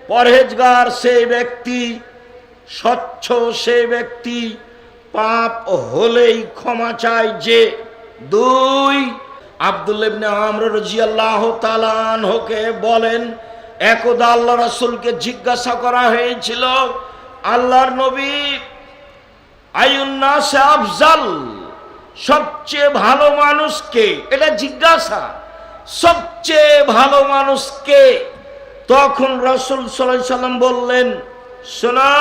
পরহেজগার সেই ব্যক্তি, স্বচ্ছ সেই ব্যক্তি, পাপ হলেই ক্ষমা চায় যে। 2, আব্দুল্লাহ ইবনে আমর রাদিয়াল্লাহু তাআলা আনহুকে বলেন, একদা আল্লাহ রাসূলকে জিজ্ঞাসা করা হয়েছিল, আল্লাহর নবী, আইয়ুন নাস আফজাল, সবচেয়ে ভালো মানুষ কে? এটা জিজ্ঞাসা, সবচেয়ে ভালো মানুষ কে? তখন রাসূল সাল্লাল্লাহু আলাইহি সাল্লাম বললেন, শোনো,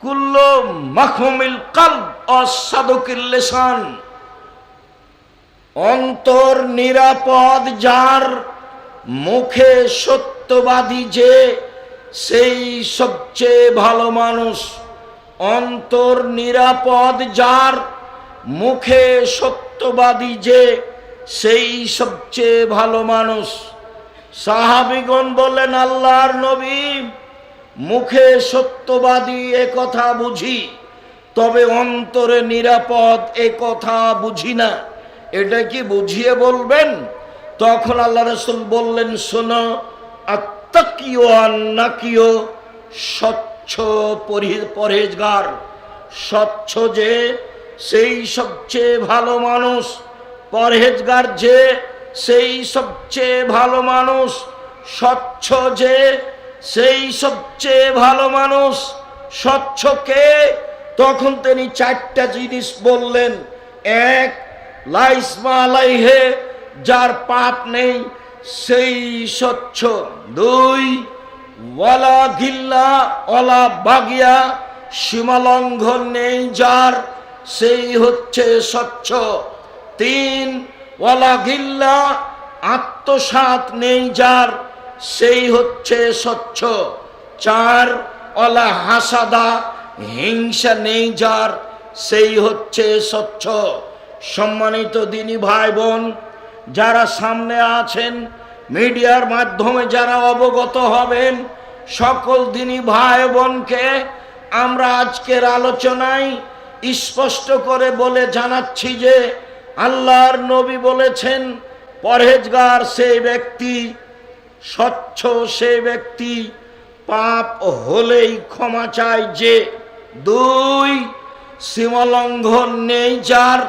কুল্লু মাখমুমিল কলব অসাদুকিল লিসান, অন্তর নিরাপদ যার, মুখে সত্যবাদী যে, সেই সবচেয়ে ভালো মানুষ। অন্তর নিরাপদ যার, মুখে সত্যবাদী যে, সেই সবচেয়ে ভালো মানুষ। সাহাবীগণ বললেন, আল্লাহর নবী, মুখে সত্যবাদী এ কথা বুঝি, তবে অন্তরে নিরাপদ এ কথা বুঝি না, এটা কি বুঝিয়ে বলবেন? তখন আল্লাহ রাসূল বললেন, শোনো, আত্তাকিও আন্নাকিও, স্বচ্ছ পরহেজগার, স্বচ্ছ যে, সেই সবচেয়ে ভালো মানুষ। পরহেজগার যে, সেই সবচেয়ে ভালো মানুষ। স্বচ্ছ যে, সেই সবচেয়ে ভালো মানুষ। স্বচ্ছকে তখন তিনি 4টা জিনিস বললেন। 1, লা ইসমা আলাইহি, যার পাপ নেই সেই স্বচ্ছ। 2, ওয়ালা গিল্লা ওয়ালা বাগিয়া, সীমালঙ্ঘন নেই যার, সেই হচ্ছে স্বচ্ছ। 3, ওয়ালা গিল্লা, আত্মসাৎ নেই যার, সেই হচ্ছে স্বচ্ছ। 4, ওয়ালা হাসাদা, হিংসা নেই যার, সেই হচ্ছে স্বচ্ছ। সম্মানিত দিনী ভাই বোন, যারা সামনে আছেন, মিডিয়ার মাধ্যমে যারা অবগত হবেন, সকল দিনী ভাই বোনকে আমরা আজকের আলোচনায় স্পষ্ট করে বলে জানাচ্ছি যে, আল্লাহর নবী বলেছেন, পরহেজগার সেই ব্যক্তি, স্বচ্ছ সেই ব্যক্তি, পাপ হলেই ক্ষমা চায় যে। 2, সীমালঙ্ঘন নেই যার,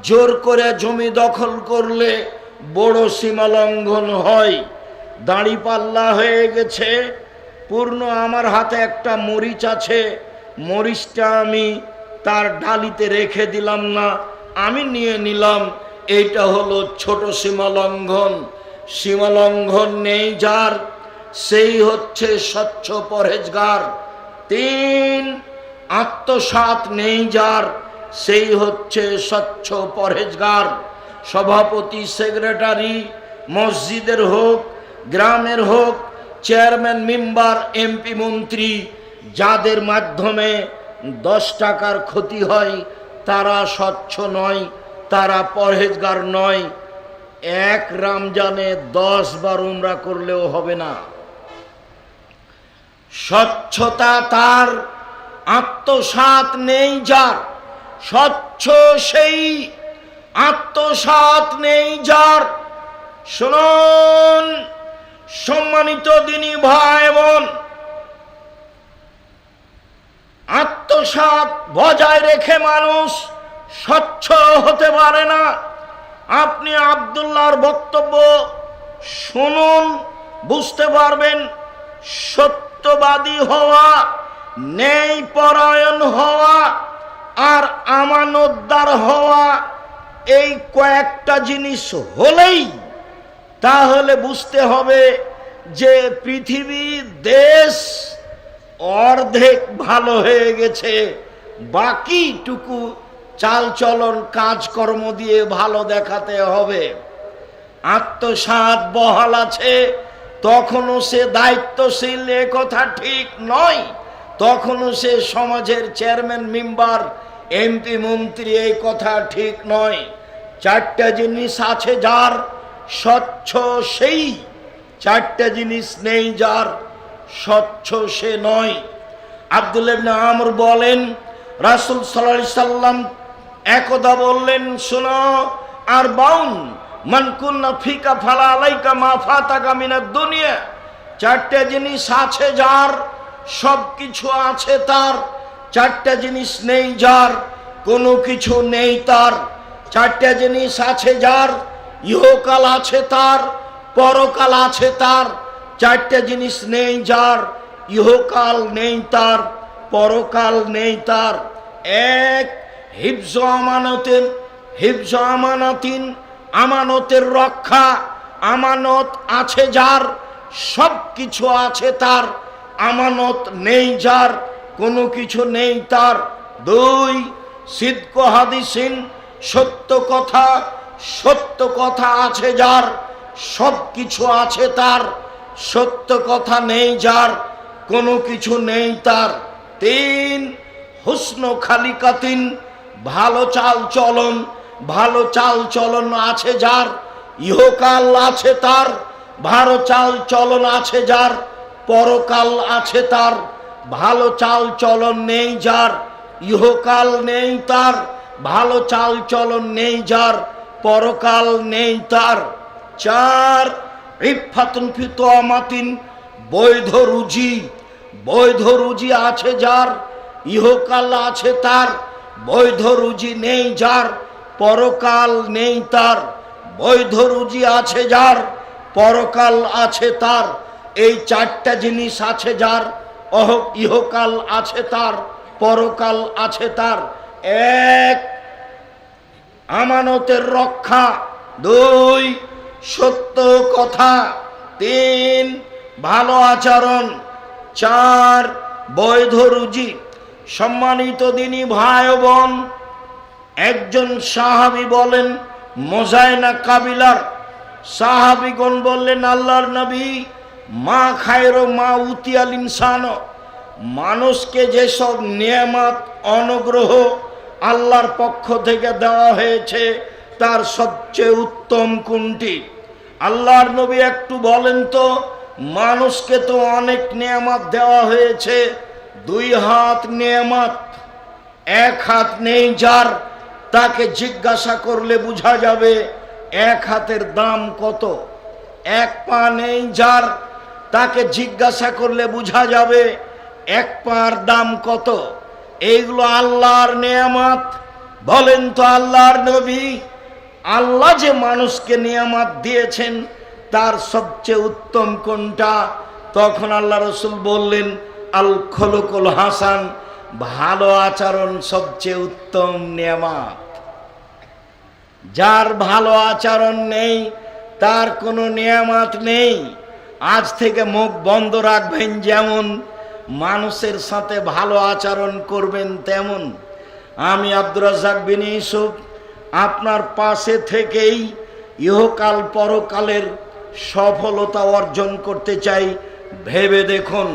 জোর করে জমি দখল করলে বড় সীমালঙ্ঘন হয়। দাঁড়িপাল্লা হয়ে গেছে পূর্ণ, আমার হাতে একটা মরিচ আছে, মরিচটা আমি তার ডালিতে রেখে দিলাম না, আমি নিয়ে নিলাম, এইটা হলো ছোট সীমালঙ্ঘন। সীমালঙ্ঘন নেই যার, সেই হচ্ছে স্বচ্ছ পরহেজগার। 3, আত্মসাৎ নেই যার, সেই হচ্ছে স্বচ্ছ পরহেজগার। সভাপতি, সেক্রেটারি, মসজিদের হোক, গ্রামের হোক, চেয়ারম্যান, মেম্বার, এমপি, মন্ত্রী, যাদের মাধ্যমে 10 টাকার ক্ষতি হয়, তারা স্বচ্ছ নয়, তারা পরহেজগার নয়। 1 রমজানে 10 বার উমরা করলেও হবে না। স্বচ্ছতা তার, আত্মসাৎ নেই যার, স্বচ্ছ সেই, আত্মসাৎ নেই যার। শুনুন সম্মানিত দিনী ভাই বোন, আত্মসাৎ বজায় রেখে মানুষ স্বচ্ছ হতে পারে না। আপনি আব্দুল্লাহর বক্তব্য শুনুন, বুঝতে পারবেন। সত্যবাদী হওয়া, ন্যায় পরায়ণ হওয়া আর আমানতদার হওয়া, এই কয়েকটা জিনিস হলেই তাহলে বুঝতে হবে যে পৃথিবী, দেশ অর্ধেক ভালো হয়ে গেছে, বাকিটুকু চালচলন কাজকর্ম দিয়ে ভালো দেখাতে হবে। আত্মসাৎ বহাল আছে, তখনও সে দায়িত্বশীল, এ কথা ঠিক নয়। তখনও সে সমাজের চেয়ারম্যান, মেম্বার, এমপি, মন্ত্রী, এই কথা ঠিক নয়। 4টা জিনিস আছে যার, স্বচ্ছ সেই। 4টা জিনিস নেই যার, স্বচ্ছ সে নয়। আব্দুল্লাহ ইবনে আমর বলেন, রাসূল সাল্লাল্লাহু আলাইহি সাল্লাম একদা বললেন, শোনো, আরবাউন মান কুন্না ফিকা ফালা আলাইকা মা ফাতাকা মিনাদ দুনিয়া, চারটে জিনিস আছে যার, সব কিছু আছে তার। চারটে জিনিস নেই যার, কোনো কিছু নেই তার। চারটে জিনিস আছে যার, ইহকাল আছে তার, পরকাল আছে তার। চারটে জিনিস নেই যার, ইহকাল নেই তার, পরকাল নেই তার। এক, হিফজ আমানতের, হিফজ আমানাতিন, আমানতের রক্ষা। আমানত আছে যার, সব কিছু আছে তার। আমানত নেই যার, কোনো কিছু নেই তার। দুই, সিদক হাদিসিন, সত্য কথা। সত্য কথা আছে যার, সব কিছু আছে তার। সত্য কথা নেই যার, কোনো কিছু নেই তার। তিন, হুসন খালিকাতিন, ভালো চাল চলন। ভালো চাল চলন আছে যার, ইহকাল আছে তার। ভালো চাল চলন আছে যার, পরকাল আছে তার। ভালো চাল চলন নেই যার, ইহকাল নেই তার। ভালো চাল চলন নেই যার, পরকাল নেই তার। চার, ইফাতুন ফি তুআমাতিন, বৈধ রুজি। বৈধ রুজি আছে যার, ইহকাল আছে তার। বৈধ রুজি নেই যার, পরকাল নেই তার। বৈধ রুজি আছে যার, পরকাল আছে তার। এই চারটা জিনিস আছে যার, ইহকাল আছে তার, পরকাল আছে তার। এক, আমানতের রক্ষা। দুই, সত্য কথা। তিন, ভালো আচরণ। চার, বৈধ রুজি। সম্মানিত দিনী ভাই বোন, একজন সাহাবী বলেন, মোজাইনা কাবিলার সাহাবীগণ বললেন, আল্লাহর নবী, মা খায়রো মা উতিয়াল ইনসান, মানুষকে যেসব নিয়ামত অনুগ্রহ আল্লাহর পক্ষ থেকে দেওয়া হয়েছে তার সবচেয়ে উত্তম কোনটি? আল্লাহর নবী একটু বলেন তো, মানুষকে তো অনেক নিয়ামত দেওয়া হয়েছে, দুই হাত নিয়ামত, এক হাত নেই যার, তাকে জিজ্ঞাসা করলে বোঝা যাবে এক হাতের দাম কত। এক পা নেই যার, তাকে জিজ্ঞাসা করলে বোঝা যাবে এক পার দাম কত। এইগুলো আল্লাহর নিয়ামত। বলেন তো আল্লাহর নবী, আল্লাহ যে মানুষকে নিয়ামত দিয়েছেন তার সবচেয়ে উত্তম কোনটা? তখন আল্লাহ রসুল বললেন, আল খলুকুল হাসান, ভালো আচরণ সবচেয়ে উত্তম নিয়ামত। যার ভালো আচরণ নেই তার কোনো নিয়ামত নেই। আজ থেকে মুখ বন্ধ রাখবেন, যেমন মানুষের সাথে ভালো আচরণ করবেন তেমন। আমি আব্দুর রাজ্জাক বিন ইউসুফ আপনার পাশে থেকেই ইহকাল পরকালের সফলতা অর্জন করতে চাই। ভেবে দেখুন।